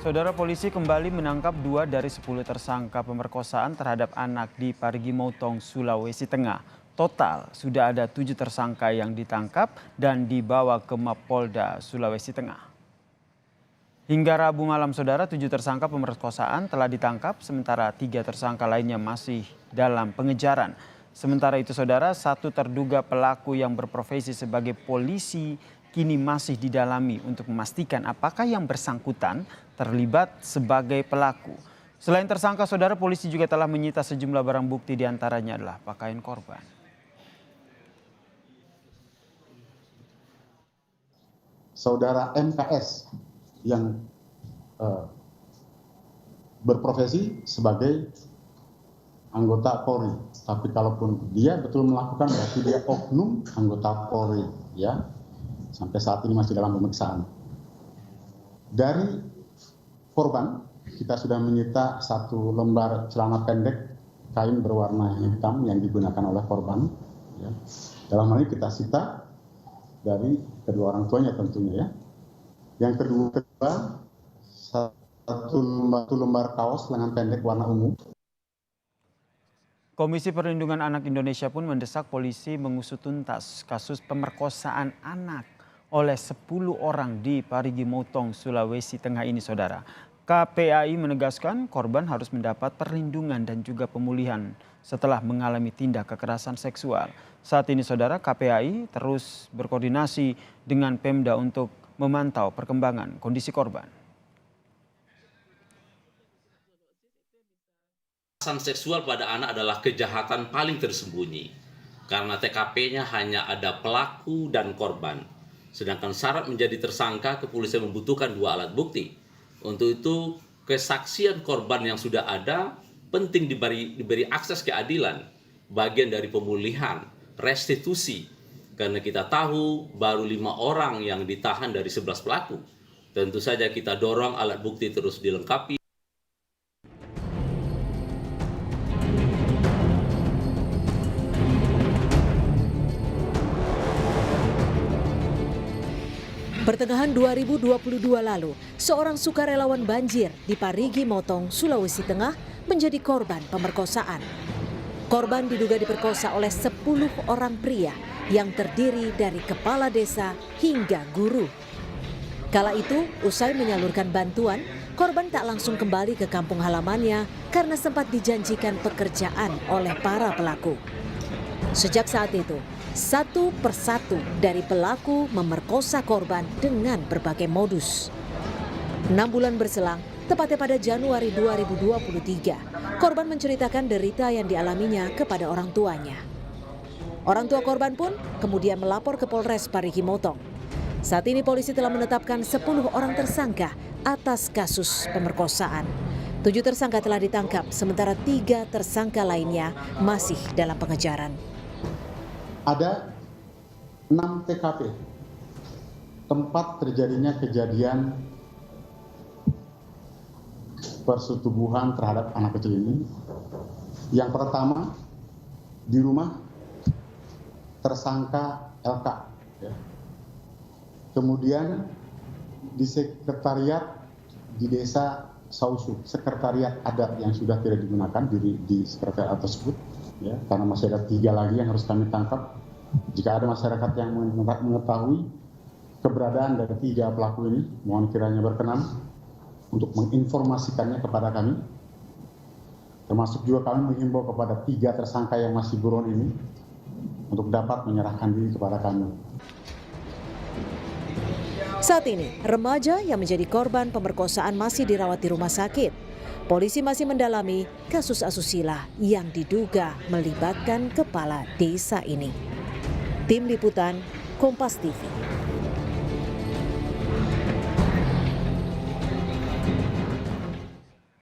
Saudara, polisi kembali menangkap 2 dari 10 tersangka pemerkosaan terhadap anak di Parigi Motong, Sulawesi Tengah. Total sudah ada 7 tersangka yang ditangkap dan dibawa ke Mapolda Sulawesi Tengah. Hingga Rabu malam, saudara, 7 tersangka pemerkosaan telah ditangkap, sementara 3 tersangka lainnya masih dalam pengejaran. Sementara itu, saudara, 1 terduga pelaku yang berprofesi sebagai polisi kini masih didalami untuk memastikan apakah yang bersangkutan terlibat sebagai pelaku. Selain tersangka, saudara, polisi juga telah menyita sejumlah barang bukti, diantaranya adalah pakaian korban. Saudara MKS yang berprofesi sebagai anggota Polri, tapi kalaupun dia betul melakukan berarti dia oknum anggota Polri, ya. Sampai saat ini masih dalam pemeriksaan. Dari korban, kita sudah menyita 1 lembar celana pendek kain berwarna hitam yang digunakan oleh korban. Ya. Dalam hal ini kita sita dari kedua orang tuanya tentunya, ya. Yang kedua, 1 lembar kaos lengan pendek warna ungu. Komisi Perlindungan Anak Indonesia pun mendesak polisi mengusut tuntas kasus pemerkosaan anak oleh 10 orang di Parigi Motong, Sulawesi Tengah ini, saudara. KPAI menegaskan korban harus mendapat perlindungan dan juga pemulihan setelah mengalami tindak kekerasan seksual. Saat ini, saudara, KPAI terus berkoordinasi dengan Pemda untuk memantau perkembangan kondisi korban. Kekerasan seksual pada anak adalah kejahatan paling tersembunyi karena TKP-nya hanya ada pelaku dan korban. Sedangkan syarat menjadi tersangka, kepolisian membutuhkan 2 alat bukti. Untuk itu, kesaksian korban yang sudah ada penting diberi akses keadilan, bagian dari pemulihan, restitusi. Karena kita tahu baru 5 orang yang ditahan dari 11 pelaku. Tentu saja kita dorong alat bukti terus dilengkapi. Pertengahan 2022 lalu, seorang sukarelawan banjir di Parigi Motong, Sulawesi Tengah menjadi korban pemerkosaan. Korban diduga diperkosa oleh 10 orang pria yang terdiri dari kepala desa hingga guru. Kala itu, usai menyalurkan bantuan, korban tak langsung kembali ke kampung halamannya karena sempat dijanjikan pekerjaan oleh para pelaku. Sejak saat itu, 1 persatu dari pelaku memerkosa korban dengan berbagai modus. 6 bulan berselang, tepatnya pada Januari 2023, korban menceritakan derita yang dialaminya kepada orang tuanya. Orang tua korban pun kemudian melapor ke Polres Parigi Motong. Saat ini polisi telah menetapkan 10 orang tersangka atas kasus pemerkosaan. 7 tersangka telah ditangkap, sementara 3 tersangka lainnya masih dalam pengejaran. Ada 6 TKP tempat terjadinya kejadian persetubuhan terhadap anak kecil ini. Yang pertama, di rumah tersangka LK. Ya. Kemudian di sekretariat di desa Sausu, sekretariat adat yang sudah tidak digunakan di sekretariat tersebut. Ya, karena masih ada 3 lagi yang harus kami tangkap. Jika ada masyarakat yang mengetahui keberadaan dari 3 pelaku ini, mohon kiranya berkenan untuk menginformasikannya kepada kami. Termasuk juga kami menghimbau kepada 3 tersangka yang masih buron ini untuk dapat menyerahkan diri kepada kami. Saat ini, remaja yang menjadi korban pemerkosaan masih dirawat di rumah sakit. Polisi masih mendalami kasus asusila yang diduga melibatkan kepala desa ini. Tim Liputan, Kompas TV.